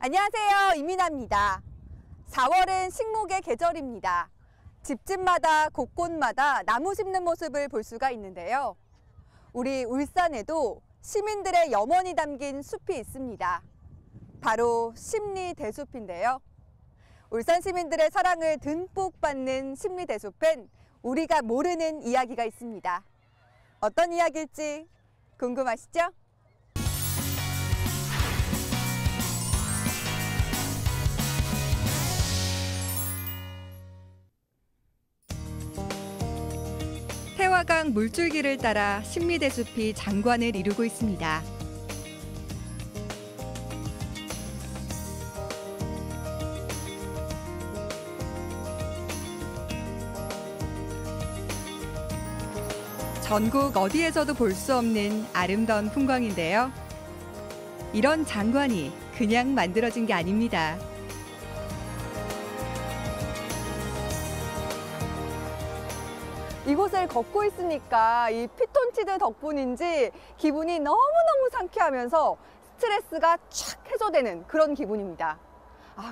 안녕하세요, 이민아입니다. 4월은 식목의 계절입니다. 집집마다 곳곳마다 나무 심는 모습을 볼 수가 있는데요. 우리 울산에도 시민들의 염원이 담긴 숲이 있습니다. 바로 심리대숲인데요. 울산 시민들의 사랑을 듬뿍 받는 심리대숲엔 우리가 모르는 이야기가 있습니다. 어떤 이야기일지 궁금하시죠? 태화강 물줄기를 따라 심리대숲이 장관을 이루고 있습니다. 전국 어디에서도 볼 수 없는 아름다운 풍광인데요. 이런 장관이 그냥 만들어진 게 아닙니다. 이곳을 걷고 있으니까 이 피톤치드 덕분인지 기분이 너무너무 상쾌하면서 스트레스가 촥 해소되는 그런 기분입니다.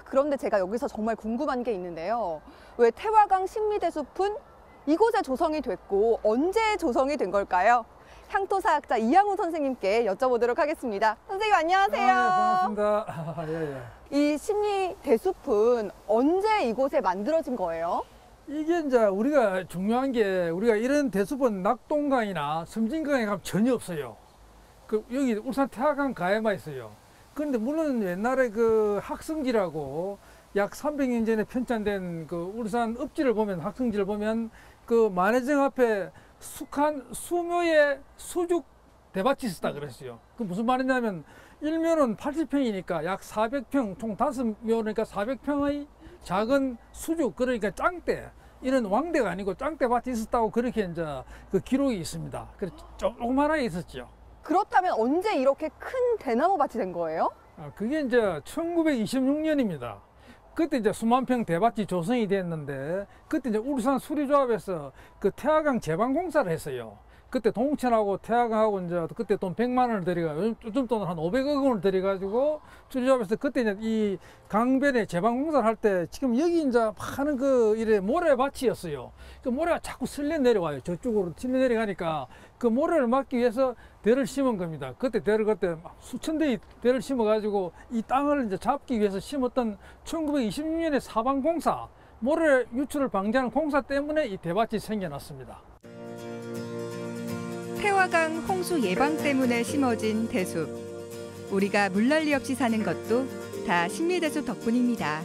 그런데 제가 여기서 정말 궁금한 게 있는데요. 왜 태화강 심리대숲은 이곳에 조성이 됐고 언제 조성이 된 걸까요? 향토사학자 이양우 선생님께 여쭤보도록 하겠습니다. 선생님 안녕하세요. 반갑습니다. 이 심리대숲은 언제 이곳에 만들어진 거예요? 이게 이제 우리가 중요한 게 우리가 이런 대숲은 낙동강이나 섬진강에 가면 전혀 없어요. 여기 울산 태화강 가에만 있어요. 그런데 물론 옛날에 그 학성지라고 약 300년 전에 편찬된 그 울산 읍지를 보면 학성지를 보면 그 만해정 앞에 숙한 수묘의 수죽 대밭이 있었다 그랬어요. 그 무슨 말이냐면 1묘는 80평이니까 약 400평, 총 5묘니까 400평의 작은 수죽, 그러니까 짱대, 이런 왕대가 아니고 짱대밭이 있었다고 그렇게 이제 그 기록이 있습니다. 그래서 조그만하게 있었죠. 그렇다면 언제 이렇게 큰 대나무 밭이 된 거예요? 그게 이제 1926년입니다. 그때 이제 수만 평 대밭이 조성이 됐는데, 그때 이제 울산 수리조합에서 그 태화강 제방공사를 했어요. 그때 동천하고 태화강하고 이제 그때 돈 100만 원을 들여가, 요즘 돈은 한 500억 원을 들여가지고 수리조합에서 그때 이제 이 강변에 제방공사를 할 때 지금 여기 이제 파는 그 이래 모래밭이었어요. 그 모래가 자꾸 슬려 내려와요. 저쪽으로 슬려 내려가니까 그 모래를 막기 위해서 대를 심은 겁니다. 그때 수천 대의 대를 심어가지고 이 땅을 이제 잡기 위해서 심었던 1926년에 사방공사, 모래 유출을 방지하는 공사 때문에 이 대밭이 생겨났습니다. 태화강 홍수 예방 때문에 심어진 대숲. 우리가 물난리 없이 사는 것도 다 심리대숲 덕분입니다.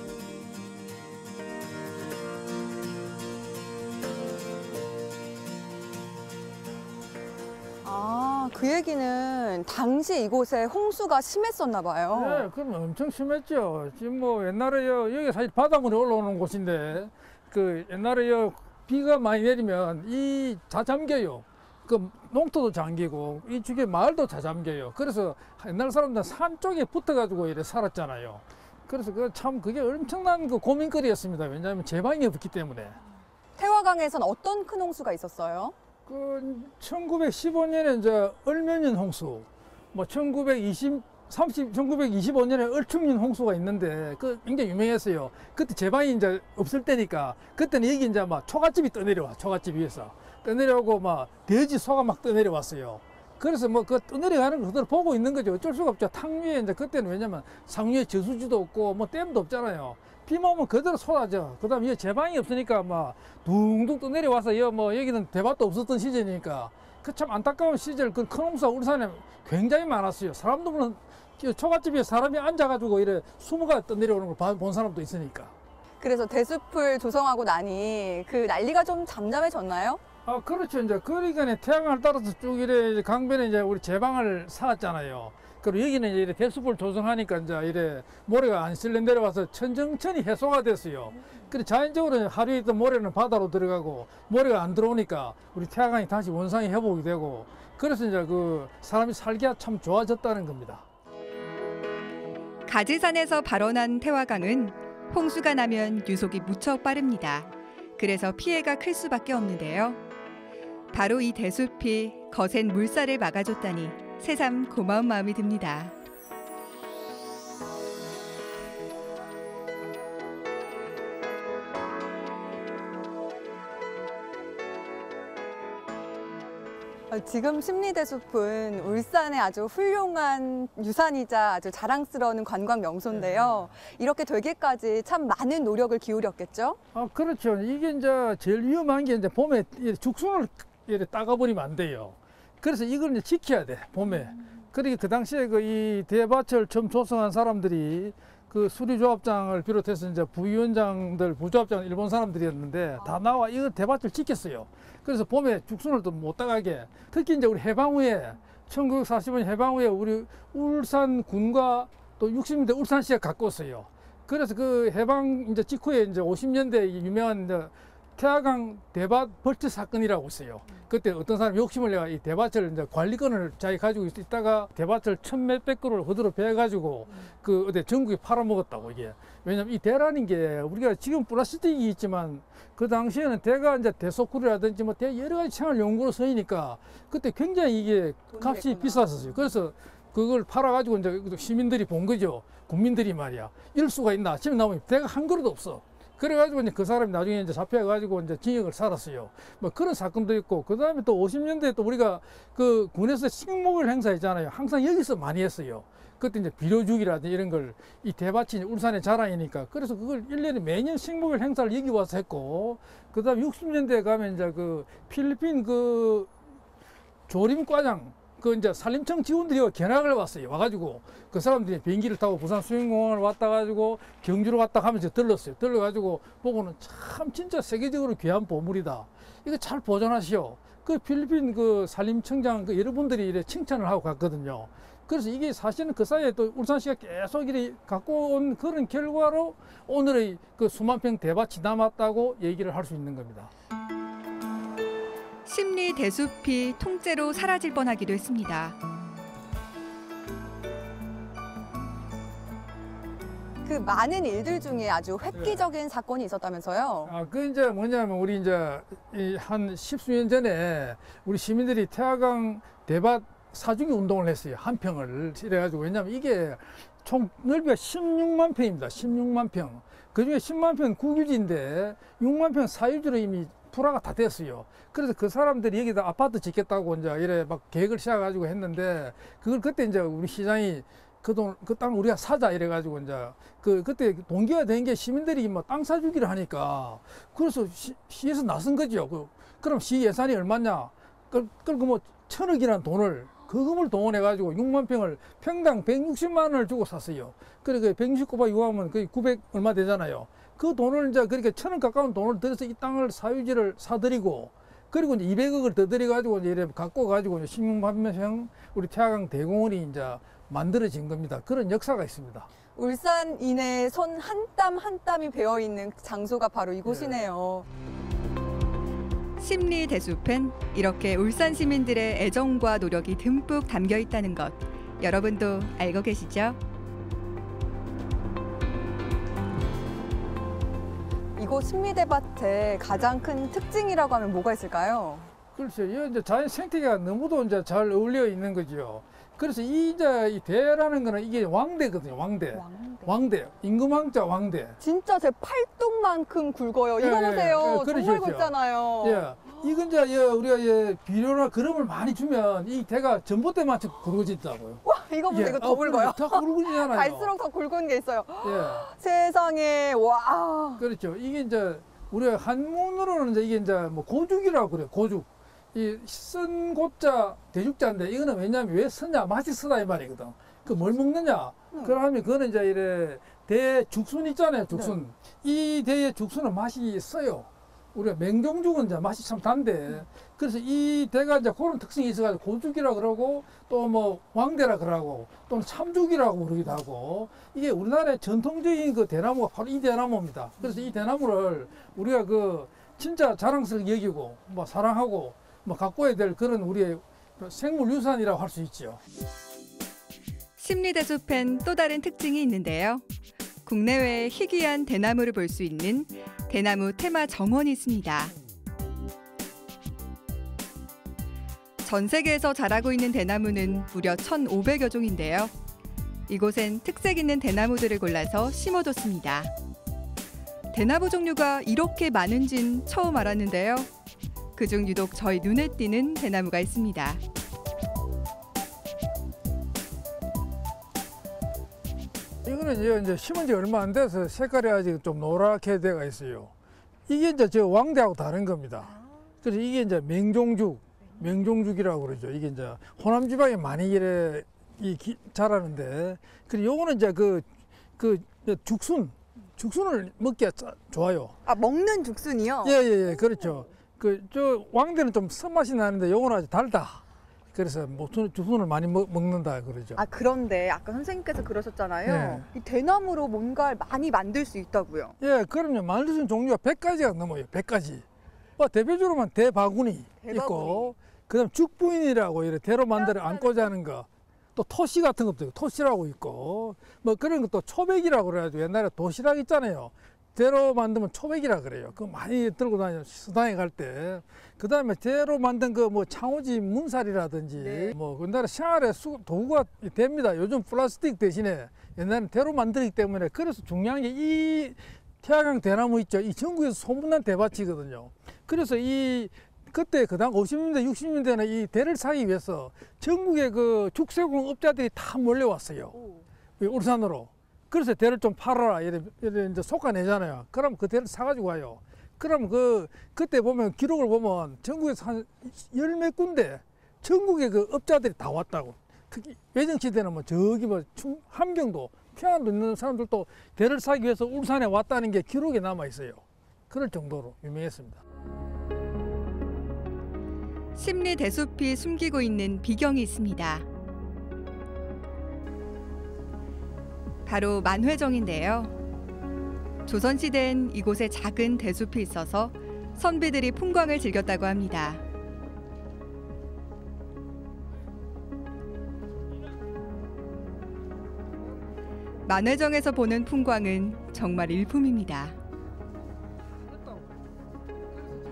그 얘기는 당시 이곳에 홍수가 심했었나 봐요. 네, 그럼 엄청 심했죠. 지금 뭐 옛날에 여기 사실 바닷물이 올라오는 곳인데 그 옛날에 비가 많이 내리면 이 다 잠겨요. 그 농토도 잠기고 이 주변 마을도 다 잠겨요. 그래서 옛날 사람들은 산 쪽에 붙어가지고 이래 살았잖아요. 그래서 그게 엄청난 그 고민거리였습니다. 왜냐하면 제방이 없기 때문에. 태화강에선 어떤 큰 홍수가 있었어요? 1915년에 이제 얼면년 홍수, 뭐 1925년에 얼춤년 홍수가 있는데 그 굉장히 유명했어요. 그때 제방이 이제 없을 때니까 그때는 여기 이제 막 초가집이 떠내려와, 초가집 위에서 떠내려오고 막 돼지 소가 막 떠내려왔어요. 그래서 뭐 그 떠내려가는 거 그대로 보고 있는 거죠. 어쩔 수가 없죠. 탕 위에 이제 그때는 왜냐면 상류에 저수지도 없고 뭐 댐도 없잖아요. 비만 오면 그대로 쏟아져. 그 다음에 제방이 없으니까 막 둥둥 떠내려와서 뭐 여기는 대밭도 없었던 시절이니까 그 참 안타까운 시절, 그 큰 홍수가 울산에 굉장히 많았어요. 사람도 물론 초가집에 사람이 앉아가지고 이래 수모가 떠내려오는 걸 본 사람도 있으니까. 그래서 대숲을 조성하고 나니 그 난리가 좀 잠잠해졌나요? 그렇죠. 이제 그러니까 태양을 따라서 쭉 이래 강변에 이제 우리 제방을 쌓았잖아요. 그리고 여기는 이제 대숲을 조성하니까 이제 이래 모래가 안 쓸려 내려와서 천천히 해소가 됐어요. 그래 자연적으로 하루에 있던 모래는 바다로 들어가고 모래가 안 들어오니까 우리 태화강이 다시 원상이 회복이 되고, 그래서 이제 그 사람이 살기가 참 좋아졌다는 겁니다. 가지산에서 발원한 태화강은 홍수가 나면 유속이 무척 빠릅니다. 그래서 피해가 클 수밖에 없는데요. 바로 이 대숲이 거센 물살을 막아줬다니 새삼 고마운 마음이 듭니다. 지금 심리대숲은 울산의 아주 훌륭한 유산이자 아주 자랑스러운 관광 명소인데요. 이렇게 되기까지 참 많은 노력을 기울였겠죠? 아, 그렇죠. 이게 이제 제일 위험한 게 이제 봄에 이 죽순을 이렇게 따가버리면 안 돼요. 그래서 이걸 이제 지켜야 돼, 봄에. 그러니까 그 당시에 그 이 대밭을 처음 조성한 사람들이 그 수리조합장을 비롯해서 이제 부위원장들, 부조합장 일본 사람들이었는데 다 나와 이거 대밭을 지켰어요. 그래서 봄에 죽순을 또 못 따가게. 특히 이제 우리 해방후에 1940년 해방후에 우리 울산군과 또 60년대 울산시가 가까웠어요. 그래서 그 해방 이제 직후에 이제 50년대 유명한 이제 태화강 대밭 벌집 사건이라고 있어요. 그때 어떤 사람이 욕심을 내가 이 대밭을 이제 관리권을 자기 가지고 있다가 대밭을 천몇백 그루를 허드로 베가지고 그 어디 전국에 팔아먹었다고 이게. 왜냐면 이 대라는 게 우리가 지금 플라스틱이 있지만 그 당시에는 대가 이제 대소쿠리라든지 뭐 대 여러 가지 생활 용구로 쓰이니까 그때 굉장히 이게 값이 비쌌었어요. 그래서 그걸 팔아가지고 이제 시민들이 본 거죠. 국민들이 말이야. 이럴 수가 있나? 아침에 나오면 대가 한 그릇도 없어. 그래가지고 이제 그 사람이 나중에 이제 잡혀가지고 이제 징역을 살았어요. 뭐 그런 사건도 있고, 그 다음에 또 50년대에 또 우리가 그 군에서 식목일 행사 있잖아요. 항상 여기서 많이 했어요. 그때 이제 비료주기라든지 이런 걸 이 대밭이 울산의 자랑이니까. 그래서 그걸 1년에 매년 식목일 행사를 여기 와서 했고, 그 다음에 60년대에 가면 이제 그 필리핀 그 조림과장 그 이제 산림청 직원들이 견학을 왔어요. 와가지고 그 사람들이 비행기를 타고 부산 수영공원을 왔다 가지고 경주로 갔다 하면서 들렀어요. 들러가지고 보고는 참 진짜 세계적으로 귀한 보물이다. 이거 잘 보존하시오. 그 필리핀 그 산림청장 그 여러분들이 이래 칭찬을 하고 갔거든요. 그래서 이게 사실은 그 사이에 또 울산시가 계속 이래 갖고 온 그런 결과로 오늘의 그 수만 평 대밭이 남았다고 얘기를 할 수 있는 겁니다. 심리 대숲이 통째로 사라질 뻔하기도 했습니다. 그 많은 일들 중에 아주 획기적인 사건이 있었다면서요? 아, 그 이제 뭐냐면 우리 이제 한 십수년 전에 우리 시민들이 태화강 대밭 사중기 운동을 했어요. 한 평을. 이래가지고 왜냐면 이게 총 넓이가 16만 평입니다. 16만 평. 그 중에 10만 평 국유지인데 6만 평 사유지로 이미 불화가 다 됐어요. 그래서 그 사람들이 여기다 아파트 짓겠다고 이제 이래 막 계획을 시작해가지고 했는데 그걸 그때 이제 우리 시장이 그 땅 우리가 사자 이래가지고 이제 그때 동기가 된 게 시민들이 뭐 땅 사주기를 하니까 그래서 시에서 나선 거죠. 그럼 시 예산이 얼마냐? 그리고 뭐 1,000억이라는 돈을 그금을 동원해가지고 6만 평을 평당 160만 원을 주고 샀어요. 그러니까 160 곱하기 6 하면 거의 900 얼마 되잖아요. 그 돈을 이제 그렇게 1,000원 가까운 돈을 들여서 이 땅을 사유지를 사들이고 그리고 이제 200억을 더 들여가지고 이제 이래 갖고 가지고 16만 평 우리 태화강 대공원이 이제 만들어진 겁니다. 그런 역사가 있습니다. 울산 이내에 손 한 땀 한 땀이 배어 있는 장소가 바로 이곳이네요. 심리 대숲엔 이렇게 울산 시민들의 애정과 노력이 듬뿍 담겨 있다는 것 여러분도 알고 계시죠? 이곳 심리대밭의 가장 큰 특징이라고 하면 뭐가 있을까요? 그렇죠. 이 이제 자연 생태계가 너무도 이제 잘 어울려 있는 거죠. 그래서 이제 이 대라는 거는 이게 왕대거든요. 왕대. 임금왕자 왕대. 진짜 제 팔뚝만큼 굵어요. 이거 예, 보세요. 그러시죠. 정말 굵잖아요. 예. 이건 이제 우리가 비료나 그름을 많이 주면 이 대가 전봇대만큼 굵어진다고요. 와, 이거 보세요. 이거 더 굵어요. 다 굵어지잖아요. 갈수록 더 굵은 게 있어요. 예. 세상에, 와. 그렇죠. 이게 이제 우리가 한문으로는 이제 이게 이제 뭐 고죽이라고 그래요. 고죽. 이 쓴 고자 대죽자인데 이거는 왜냐면 왜 쓰냐? 맛이 쓰다 이 말이거든. 그 뭘 먹느냐? 그러면 그거는 이제 이래 대죽순 있잖아요. 죽순. 이 대의 죽순은 맛이 써요. 우리가 맹종죽은 이제 맛이 참 단데 그래서 이 대가 이제 그런 특성이 있어가지고 고죽이라 그러고 또 뭐 왕대라 그러고 또는 참죽이라고 그러기도 하고 이게 우리나라의 전통적인 그 대나무가 바로 이 대나무입니다. 그래서 이 대나무를 우리가 그 진짜 자랑스럽게 여기고 뭐 사랑하고 뭐 가꿔야 될 그런 우리의 생물유산이라고 할 수 있죠. 심리 대숲엔 또 다른 특징이 있는데요. 국내외의 희귀한 대나무를 볼 수 있는 대나무 테마 정원이 있습니다. 전 세계에서 자라고 있는 대나무는 무려 1,500여 종인데요. 이곳엔 특색 있는 대나무들을 골라서 심어뒀습니다. 대나무 종류가 이렇게 많은진 처음 알았는데요. 그중 유독 저희 눈에 띄는 대나무가 있습니다. 이거는 이제 심은 지 얼마 안 돼서 색깔이 아직 좀 노랗게 돼가 있어요. 이게 이제 저 왕대하고 다른 겁니다. 그래서 이게 이제 맹종죽이라고 그러죠. 이게 이제 호남 지방에 많이 이래 자라는데, 그리고 요거는 이제 그 죽순을 먹기가 좋아요. 아, 먹는 죽순이요? 예, 그렇죠. 저 왕대는 좀 쓴맛이 나는데 요거는 아주 달다. 그래서 뭐 죽순을 많이 먹는다 그러죠. 아, 그런데 아까 선생님께서 그러셨잖아요. 네. 이 대나무로 뭔가를 많이 만들 수 있다고요. 예, 그럼요. 만들 수 있는 종류가 100가지가 넘어요. 100가지. 뭐 대표적으로만 대바구니 있고, 그다음 죽부인이라고 이렇게 대로 만들어 안고자 하는 거, 또 토시 같은 것도 있고, 토시라고 있고, 뭐 그런 것도 초백이라고 그래가지고 옛날에 도시락 있잖아요. 대로 만들면 초백이라 그래요. 그거 많이 들고 다녀요. 수당에 갈 때. 그 다음에 대로 만든 그 뭐 창호지 문살이라든지, 네. 뭐 옛날에 생활에 도구가 됩니다. 요즘 플라스틱 대신에 옛날에는 대로 만들기 때문에, 그래서 중요한 게 이 태화강 대나무 있죠. 이 전국에서 소문난 대밭이거든요. 그래서 그때 그 다음 50년대, 60년대는 이 대를 사기 위해서 전국의 그 죽세공 업자들이 다 몰려왔어요. 이 울산으로. 그래서 대를 좀 팔아라. 이래 이제 속아내잖아요. 그럼 그 대를 사가지고 와요. 그럼 그때 보면 기록을 보면 전국에서 한 열 몇 군데 전국의 그 업자들이 다 왔다고. 특히 외정시대는 뭐 저기 뭐 함경도, 평안도 있는 사람들도 대를 사기 위해서 울산에 왔다는 게 기록에 남아 있어요. 그럴 정도로 유명했습니다. 심리 대숲이 숨기고 있는 비경이 있습니다. 바로 만회정인데요. 조선시대엔 이곳에 작은 대숲이 있어서 선비들이 풍광을 즐겼다고 합니다. 만회정에서 보는 풍광은 정말 일품입니다.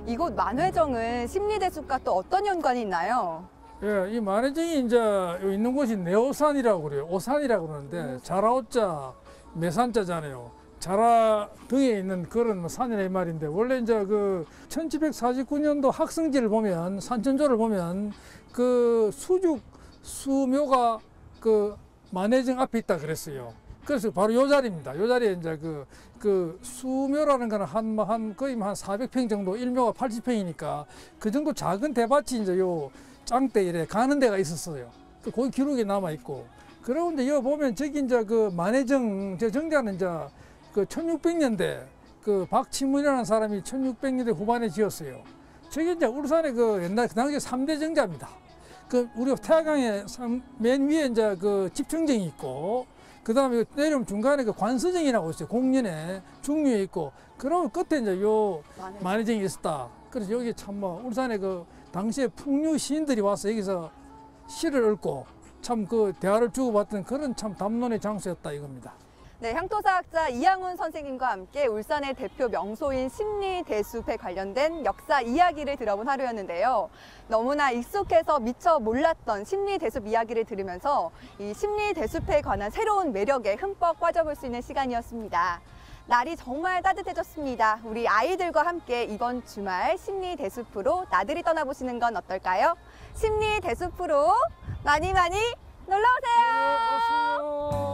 이곳 만회정은 심리대숲과 또 어떤 연관이 있나요? 예, 이 만회정이 이제 여기 있는 곳이 내오산이라고 그래요. 오산이라고 그러는데 자라오자 매산자잖아요. 자라 등에 있는 그런 뭐 산이라 이 말인데, 원래 이제 그 1749년도 학성지를 보면, 산천조를 보면 그 수묘가 그 만회정 앞에 있다 그랬어요. 그래서 바로 요 자리입니다. 요 자리에 이제 그 수묘라는 거는 거의 한 400평 정도, 일묘가 80평이니까 그 정도 작은 대밭이 이제 요 짱대 이래 가는 데가 있었어요. 거기 기록이 남아 있고. 그러고 이제 여기 보면 저기 이제 그 만회정, 저 정자는 이제 그 1600년대 그 박치문이라는 사람이 1600년대 후반에 지었어요. 저기 이제 울산의 그 옛날 그 당시 3대 정자입니다. 그 우리 태화강에 맨 위에 이제 그 집청정이 있고, 그 다음에 내려오면 중간에 그 관서정이라고 있어요. 공년에 중류에 있고, 그러고 끝에 이제 요 만회정이 있었다. 그래서 여기 참 뭐 울산에 그 당시에 풍류 시인들이 와서 여기서 시를 읽고 참 그 대화를 주고받던 그런 참 담론의 장소였다 이겁니다. 네, 향토사학자 이양훈 선생님과 함께 울산의 대표 명소인 심리대숲에 관련된 역사 이야기를 들어본 하루였는데요. 너무나 익숙해서 미처 몰랐던 심리대숲 이야기를 들으면서 이 심리대숲에 관한 새로운 매력에 흠뻑 빠져볼 수 있는 시간이었습니다. 날이 정말 따뜻해졌습니다. 우리 아이들과 함께 이번 주말 심리대숲으로 나들이 떠나보시는 건 어떨까요? 심리대숲으로 많이 놀러오세요. 네, 어서요.